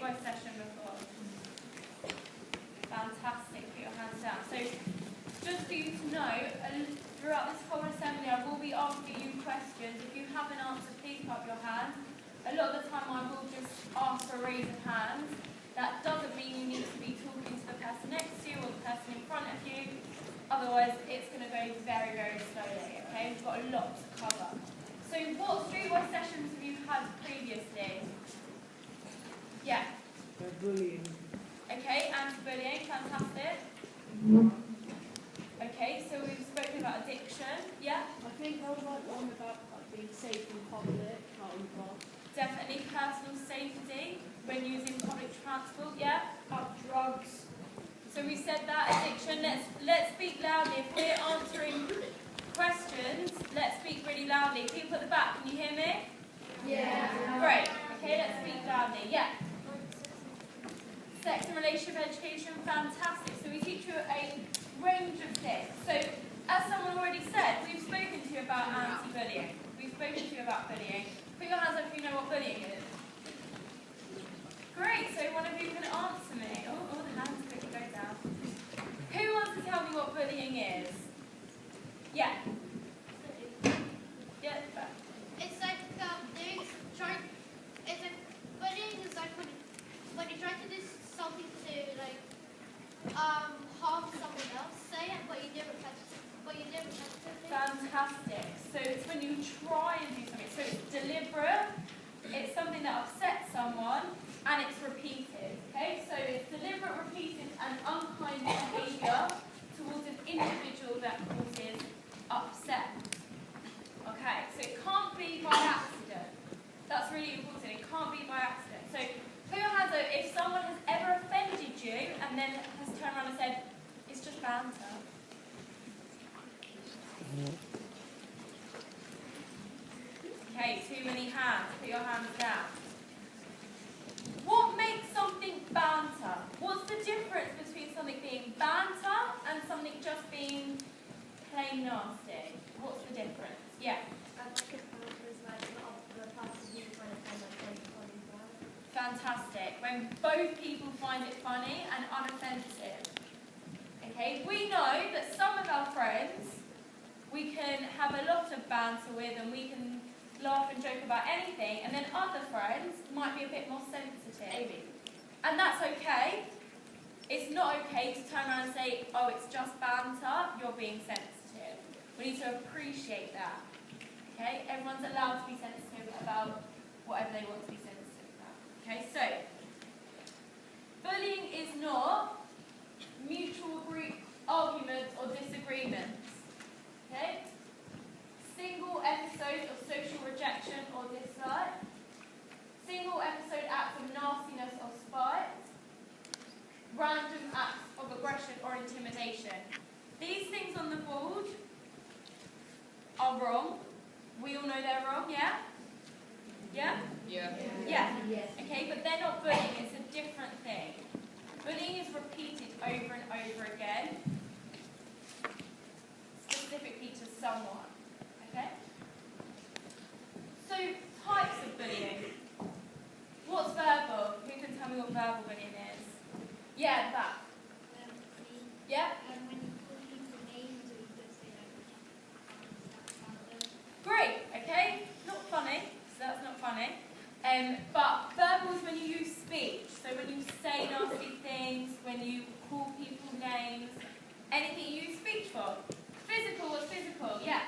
Streetwise session before? Fantastic, put your hands down. So, just for you to know, throughout this whole assembly I will be asking you questions. If you have an answer, please put up your hand. A lot of the time I will just ask for a raise of hands. That doesn't mean you need to be talking to the person next to you or the person in front of you. Otherwise, it's going to go very, very slowly, okay? We've got a lot to cover. So what Streetwise sessions have you had previously? Yeah? Bullying. Okay, anti-bullying, fantastic. Okay, so we've spoken about addiction, yeah? I think I would like one about being safe in public, Definitely personal safety when using public transport, yeah? drugs. So we said that, addiction. Let's speak loudly. If we're answering questions, let's speak really loudly. People at the back, can you hear me? Yeah. Great. Okay, let's speak loudly. Yeah. Sex and relationship education, fantastic. So we teach you a range of things. So as someone already said, we've spoken to you about anti-bullying. We've spoken to you about bullying. Put your hands up if you know what bullying is. Great, so one of you can answer me. Oh, the hands quickly go down. Who wants to tell me what bullying is? Yeah. Yeah. It's like bullying is like when you try to do something to like harm someone else, say it, but you do it repetitively. Fantastic. So it's when you try and do something. So it's deliberate. It's something that upsets someone, and it's repeated. Okay. So it's deliberate, repeated, and unkind behaviour towards an individual that causes upset. Okay, so it can't be by accident. That's really important. It can't be by accident. So put your hands up if someone has ever offended you and then has turned around and said, it's just banter. Okay, too many hands. Put your hands down. What makes something banter? What's the difference between something being banter and something just being plain nasty? What's the difference? Yeah. Fantastic. When both people find it funny and unoffensive. Okay, we know that some of our friends we can have a lot of banter with and we can laugh and joke about anything, and then other friends might be a bit more sensitive. Maybe. And that's okay. It's not okay to turn around and say, oh, it's just banter, you're being sensitive. We need to appreciate that. Okay? Everyone's allowed to be sensitive about whatever they want to be sensitive about. Okay, so bullying is not mutual arguments or disagreements. Okay? Single episodes of social rejection or dislike. Single episode acts of nastiness or spite. Random acts of aggression or intimidation. These things on the board are wrong. We all know they're wrong, yeah? Yeah? Yeah. Yeah. Yes. Okay, but they're not bullying, it's a different thing. Bullying is repeated over and over again, specifically to someone. Okay? So, types of bullying. What's verbal? Who can tell me what verbal bullying is? Yeah, that. Yeah? When you call people names or you just say Great, okay? Not funny, so that's not funny. But verbal is when you use speech. So when you say nasty things, when you call people names, anything you use speech for. Physical was physical, yeah?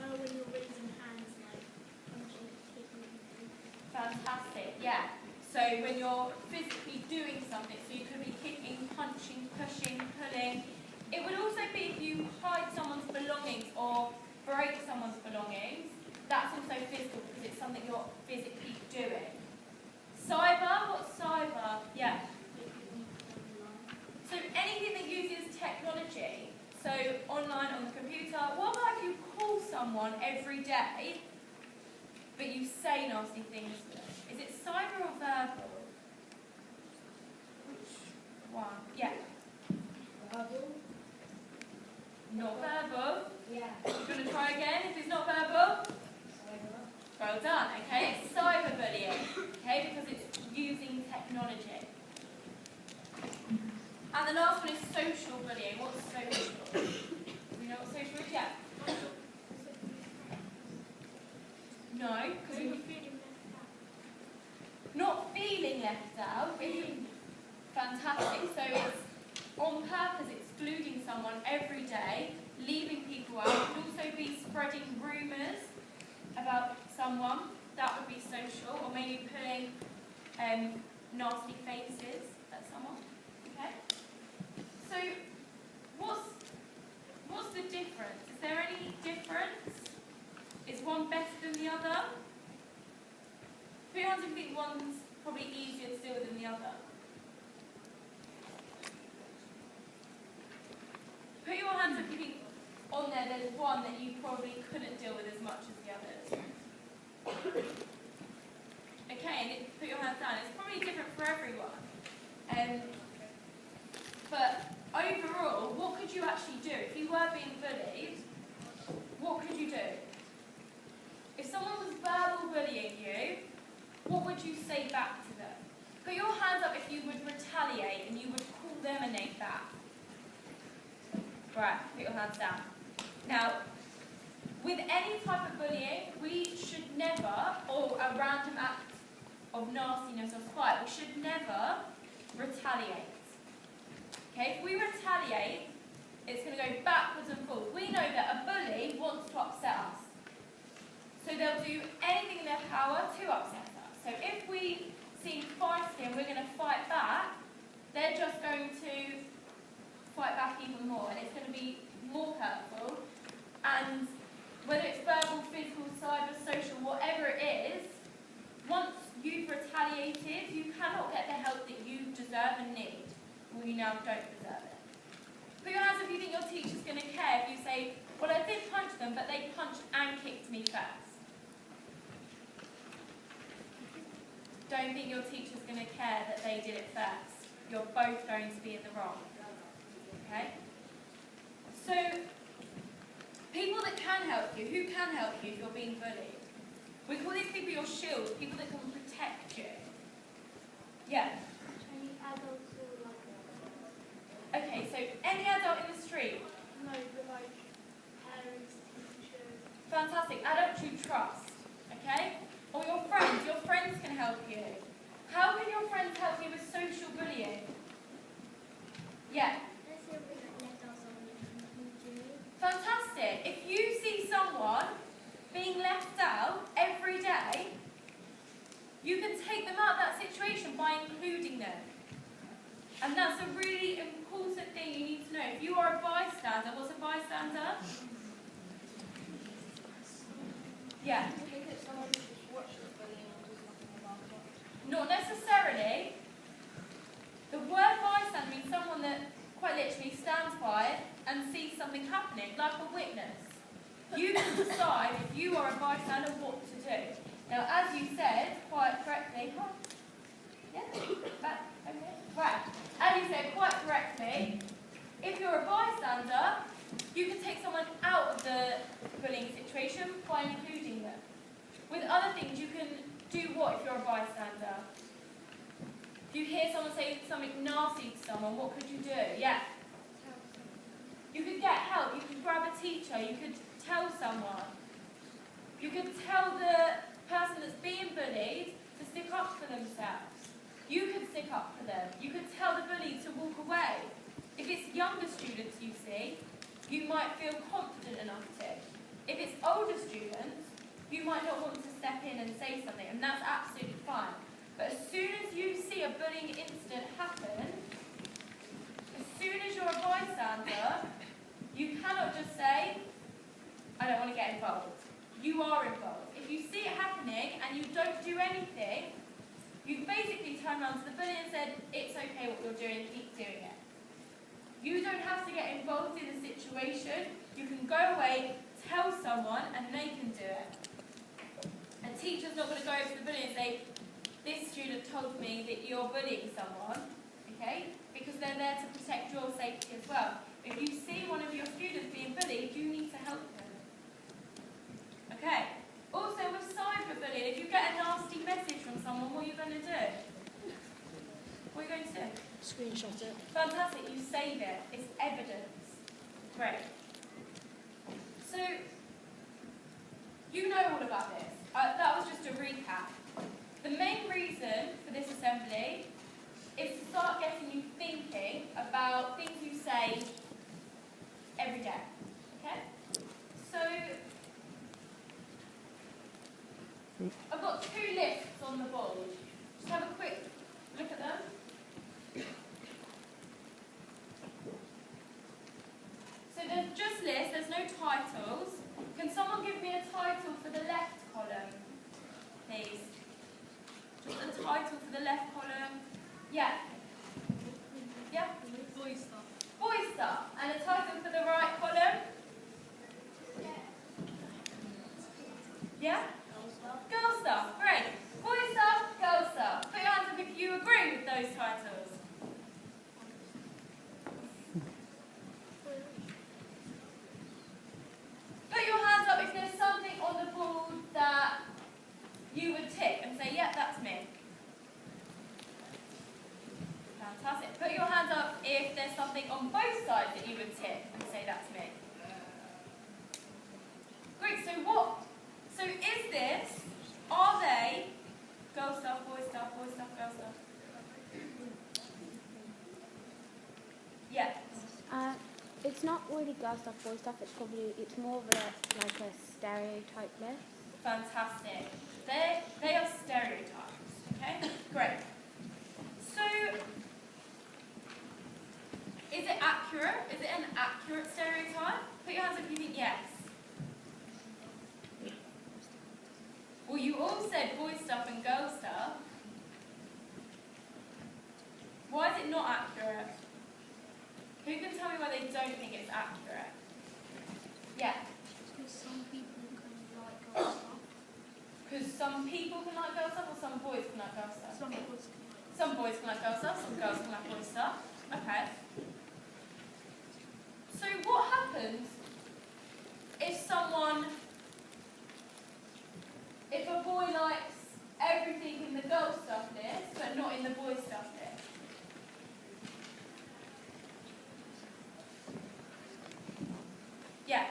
when you're raising hands, like punching, kicking. Fantastic, yeah. So when you're physically doing something, so you could be kicking, punching, pushing, pulling. It would also be if you hide someone's belongings or break someone's belongings. That's also physical because it's something you're physically doing. Cyber, what's cyber? Yeah. So anything that uses technology, so online on the computer. What about if you call someone every day, but you say nasty things to them? Is it cyber or verbal? Which one? Yeah. Verbal. Not verbal. Yeah. You want to try again if it's not verbal? Well done, okay? It's cyberbullying, okay? Because it's using technology. And the last one is social bullying. What's social? Do you know what social is? Yeah. No, because not feeling left out. Fantastic. So it's on purpose excluding someone every day, leaving people out. It could also be spreading rumours about someone. That would be social, or maybe putting nasty faces at someone. Okay. So what's the difference? Is there any difference? Is one better than the other? Put your hands if you think one's probably easier to deal with than the other. Put your hands up if you think on there's one that you probably couldn't deal with as much as the others. Okay, and put your hands down. It's probably different for everyone. But overall, what could you actually do? If you were being bullied, what could you do? If someone was verbal bullying you, what would you say back to them? Put your hands up if you would retaliate and you would call them a name back. Right, put your hands down. Now, with any type of bullying, we should never, or a random act of nastiness or spite, we should never retaliate. Okay, if we retaliate, it's going to go backwards and forwards. We know that a bully wants to upset us. So they'll do anything in their power to upset us. So if we seem feisty and we're going to fight back, they're just going to fight back even more, and it's going to be more hurtful. And whether it's verbal, physical, cyber, social, whatever it is, once you've retaliated, you cannot get the help that you deserve and need, or you now don't deserve it. Put your hands up if you think your teacher's going to care if you say, well, I did punch them, but they punched and kicked me first. Don't think your teacher's going to care that they did it first. You're both going to be in the wrong. Okay? So, people that can help you, who can help you if you're being bullied? We call these people your shield, people that can protect you. Yeah? Any adults who like Okay, so any adult in the street? No, but like parents, teachers. Fantastic. Adults you trust. Okay? Or your friends can help you. How can your friends help you with social bullying? Yeah? Let's say we left out someone in Fantastic. If you see someone being left out every day, you can take them out of that situation by including them. And that's a really important thing you need to know. If you are a bystander, what's a bystander? Yeah. Not necessarily. The word bystander means someone that quite literally stands by it and sees something happening, like a witness. You can decide if you are a bystander what to do. Now, as you said quite correctly, yeah, back, okay, right. As you said quite correctly, if you're a bystander, you can take someone out of the bullying situation by including them. With other things, you can do what if you're a bystander? If you hear someone say something nasty to someone, what could you do? Yeah. You could get help. You could grab a teacher. You could tell someone. You could tell the person that's being bullied to stick up for themselves. You could stick up for them. You could tell the bully to walk away. If it's younger students you see, you might feel confident enough to. If it's older students, you might not want to step in and say something, and that's absolutely fine. But as soon as you see a bullying incident happen, as soon as you're a bystander, you cannot just say, I don't want to get involved. You are involved. If you see it happening and you don't do anything, you basically turn around to the bully and said, it's okay what you're doing, keep doing it. You don't have to get involved in the situation. You can go away, tell someone, and they can do it. A teacher's not going to go over to the bully and say, this student told me that you're bullying someone, okay? Because they're there to protect your safety as well. If you see one of your students being bullied, you need to help them. Okay? Also with cyberbullying, if you get a nasty message from someone, what are you going to do? What are you going to do? Screenshot it. Fantastic, you save it. It's evidence. Great. So, you know all about this. That was just a recap. The main reason for this assembly is to start getting you thinking about things you say every day. Okay? So, I've got 2 lists on the board. Just have a quick look at them. So there's just lists, there's no titles. Can someone give me a title for the left column, please? Just a title for the left column. Yeah. Yeah? Boy stuff. Boy stuff. And a title for the right column? Yeah? Girl stuff. Great. Boy stuff, girl stuff. Put your hands up if you agree with those titles. Put your hands up if there's something on the board that you would tick and say, yeah, that's me. Fantastic. Put your hands up if there's something on both sides that you would tick and say, that's me. Great, so is this, are they girl stuff, boy stuff, girl stuff? Yeah. It's not really girl stuff, boy stuff. It's more of like a stereotype list. Fantastic. They are stereotypes. Okay. Great. So, is it accurate? Is it an accurate stereotype? Put your hands up if you think yes. Well, you all said boy stuff and girl stuff. Why is it not accurate? Who can tell me why they don't think it's accurate? Yeah. Because some people can like girl stuff. Because some people can like girl stuff or some boys can like girl stuff? Some boys can like. Some boys can like girl stuff, some girls can like boy stuff. Okay. So what happens if a boy likes everything in the girl stuff list but not in the boy stuff list? Yeah.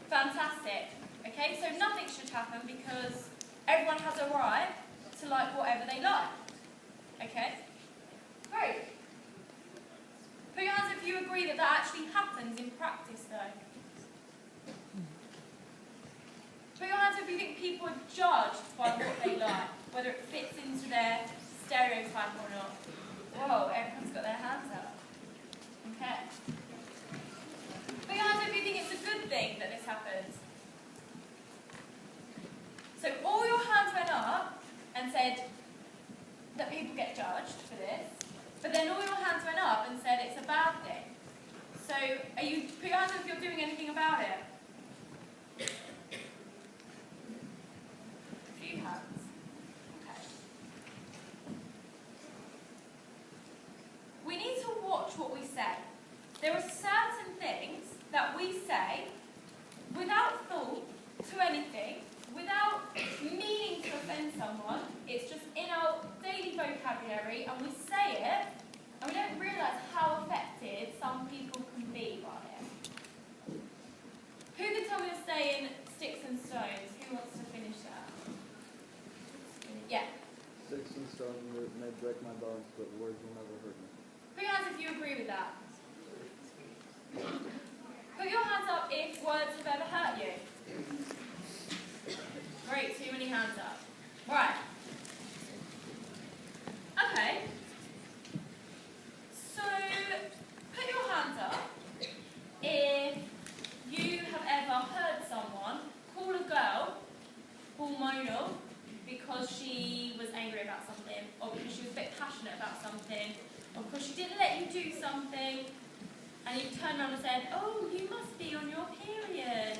Fantastic. Okay, so nothing should happen because everyone has a right to like whatever they like. Okay? Great. Put your hands if you agree that that actually happens in practice though. Put your hands if you think people are judged by what they like, whether it fits into their stereotype or not. Whoa, everyone's got their hands up. Okay. Put your hands if you think it's a good thing that this happens. So all your hands went up and said that people get judged for this, but then all your hands went up and said it's a bad thing. So put your hands up if you're doing anything about it. A few hands. Okay. We need to watch what we say. There are certain things that we say without thought to anything, without meaning to offend someone. It's just in our daily vocabulary, and we say it, and we don't realise how affected some people can be by it. Who can tell me to stay in sticks and stones? Who wants to finish that? Yeah. Sticks and stones may break my bones, but words will never hurt me. Put your hands if you agree with that. Put your hands up if words have ever hurt you. Great, too many hands up. Right. Okay. So, put your hands up if you have ever heard someone call a girl hormonal because she was angry about something, or because she was a bit passionate about something, or because she didn't let you do something, and you turned around and said, oh, you must be on your period.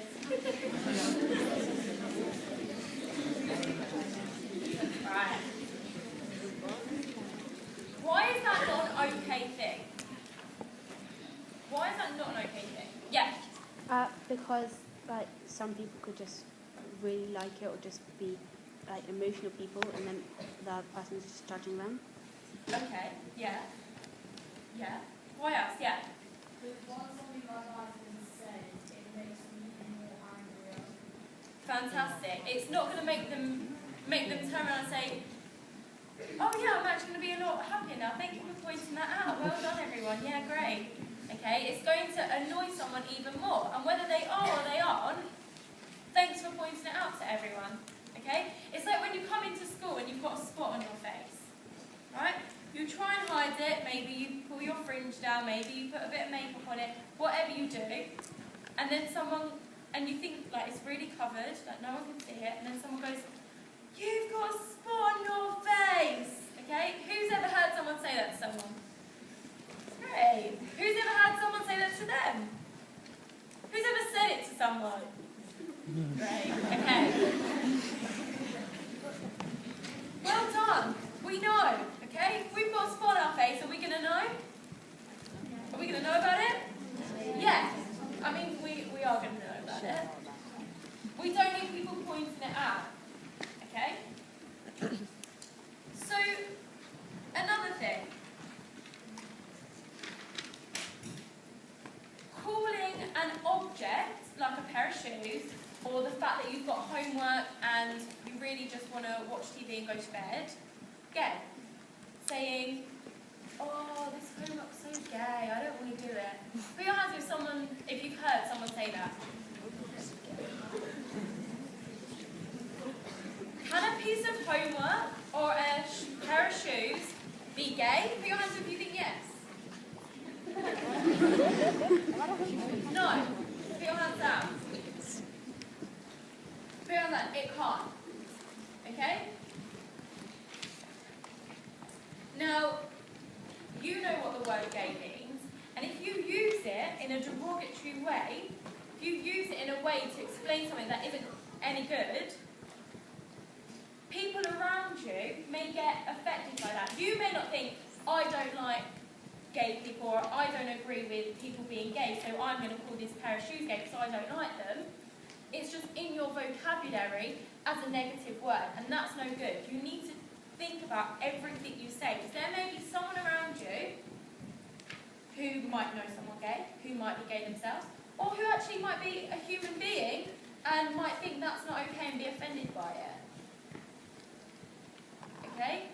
Right. Why is that not an okay thing? Why is that not an okay thing? Yeah. Because like some people could just really like it or just be like emotional people, and then the other person's just judging them. Okay, yeah. Yeah. Why else? Yeah. Because once something like that has been said, it makes me more angrier. Fantastic. It's not going to make them turn around and say, oh yeah, I'm actually going to be a lot happier now. Thank you for pointing that out. Well done, everyone. Yeah, great. Okay, it's going to annoy someone even more. And whether they are or they aren't, thanks for pointing it out to everyone. Okay? It's like when you come into school and you've got a spot on your face. Right? You try and hide it. Maybe you pull your fringe down. Maybe you put a bit of makeup on it. Whatever you do. And then and you think like it's really covered, like no one can see it. And then someone goes, you've got a spot on your face. Okay? Who's ever heard someone say that to someone? Great. Who's ever had someone say that to them? Who's ever said it to someone? Great. Okay. Well done. We know. Okay? We've got a spot on our face. Are we going to know? Are we going to know about it? Yes. I mean, we are going to know about it. We don't need people pointing it out. Okay? So, another thing. Calling an object, like a pair of shoes, or the fact that you've got homework and you really just want to watch TV and go to bed, again, saying, oh, this homework's so gay, I don't want to do it. Put your hands if you've heard someone say that. Can a piece of homework or a pair of shoes be gay? Put your hands up if you think yes. No. Put your hands down. Put your hands down. It can't. Okay? Now, you know what the word gay means, and if you use it in a derogatory way, if you use it in a way to explain something that isn't any good, people around you may get affected by that. You may not think, I don't like gay people, or I don't agree with people being gay, so I'm going to call this pair of shoes gay because I don't like them. It's just in your vocabulary as a negative word, and that's no good. You need to think about everything you say, because there may be someone around you who might know someone gay, who might be gay themselves, or who actually might be a human being and might think that's not okay and be offended by it. Okay?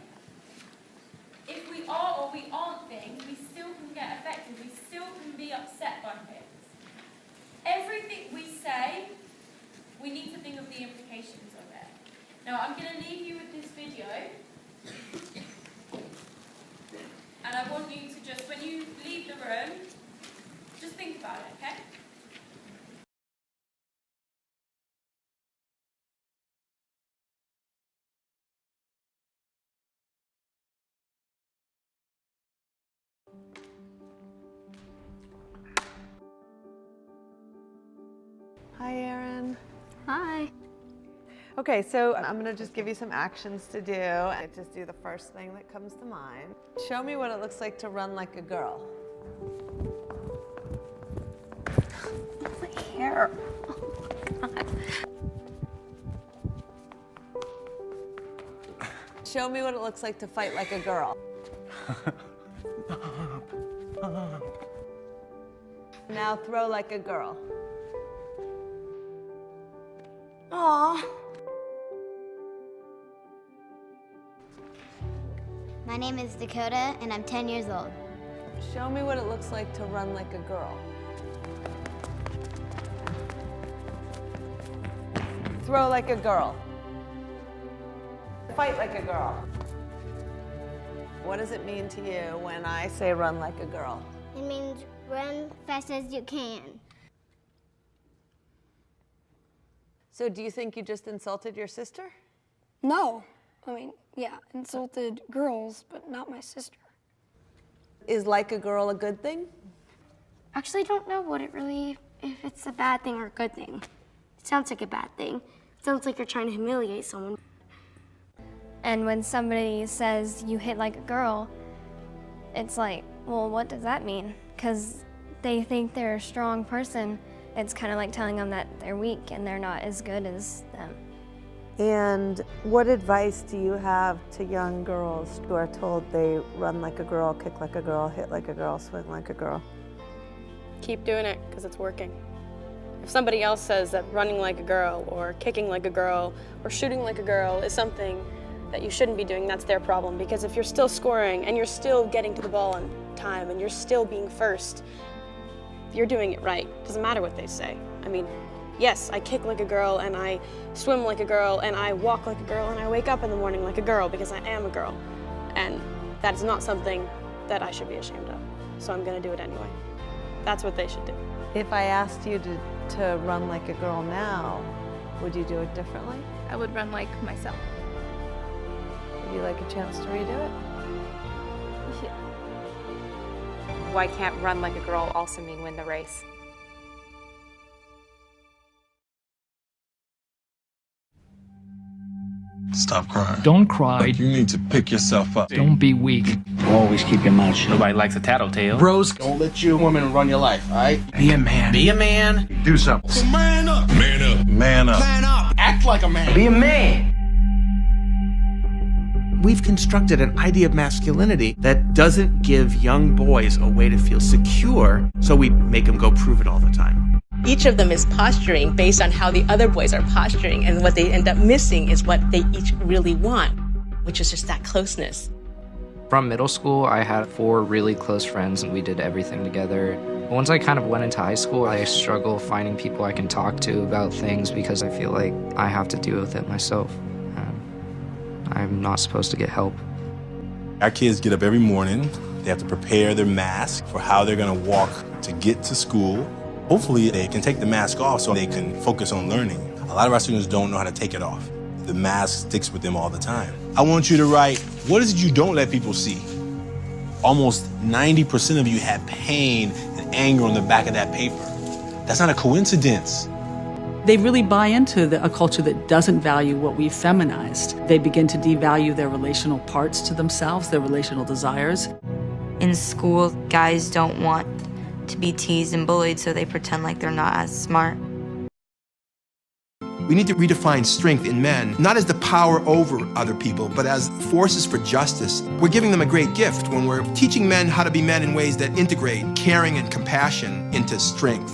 If we are or we aren't things, we still can get affected, we still can be upset by things. Everything we say, we need to think of the implications of it. Now, I'm going to leave you with this video. And I want you to just, when you leave the room, just think about it, okay? Hi, Erin. Hi. Okay, so I'm going to just give you some actions to do. And just do the first thing that comes to mind. Show me what it looks like to run like a girl. My hair. Show me what it looks like to fight like a girl. Now throw like a girl. Aww. My name is Dakota, and I'm 10 years old. Show me what it looks like to run like a girl. Throw like a girl. Fight like a girl. What does it mean to you when I say run like a girl? It means run fast as you can. So do you think you just insulted your sister? No. I mean, yeah, insulted girls, but not my sister. Is like a girl a good thing? Actually, I don't know if it's a bad thing or a good thing. It sounds like a bad thing. It sounds like you're trying to humiliate someone. And when somebody says you hit like a girl, it's like, well, what does that mean? Because they think they're a strong person. It's kind of like telling them that they're weak and they're not as good as them. And what advice do you have to young girls who are told they run like a girl, kick like a girl, hit like a girl, swing like a girl? Keep doing it, because it's working. If somebody else says that running like a girl or kicking like a girl or shooting like a girl is something that you shouldn't be doing, that's their problem. Because if you're still scoring and you're still getting to the ball on time and you're still being first, you're doing it right. Doesn't matter what they say. I mean, yes, I kick like a girl and I swim like a girl and I walk like a girl and I wake up in the morning like a girl because I am a girl. And that is not something that I should be ashamed of. So I'm gonna do it anyway. That's what they should do. If I asked you to run like a girl now, would you do it differently? I would run like myself. Would you like a chance to redo it? Yeah. Why can't run like a girl also mean win the race? Stop crying. Don't cry. Look, you need to pick yourself up. Don't be weak. Always keep your mouth shut. Nobody likes a tattletale. Bros, don't let your woman run your life, alright? Be a man. Be a man. Do something. So man up. Man up. Man up. Man up. Act like a man. Be a man. We've constructed an idea of masculinity that doesn't give young boys a way to feel secure, so we make them go prove it all the time. Each of them is posturing based on how the other boys are posturing, and what they end up missing is what they each really want, which is just that closeness. From middle school, I had 4 really close friends and we did everything together. Once I kind of went into high school, I struggle finding people I can talk to about things because I feel like I have to deal with it myself. I'm not supposed to get help. Our kids get up every morning. They have to prepare their mask for how they're going to walk to get to school. Hopefully they can take the mask off so they can focus on learning. A lot of our students don't know how to take it off. The mask sticks with them all the time. I want you to write, what is it you don't let people see? Almost 90% of you had pain and anger on the back of that paper. That's not a coincidence. They really buy into a culture that doesn't value what we've feminized. They begin to devalue their relational parts to themselves, their relational desires. In school, guys don't want to be teased and bullied, so they pretend like they're not as smart. We need to redefine strength in men, not as the power over other people, but as forces for justice. We're giving them a great gift when we're teaching men how to be men in ways that integrate caring and compassion into strength.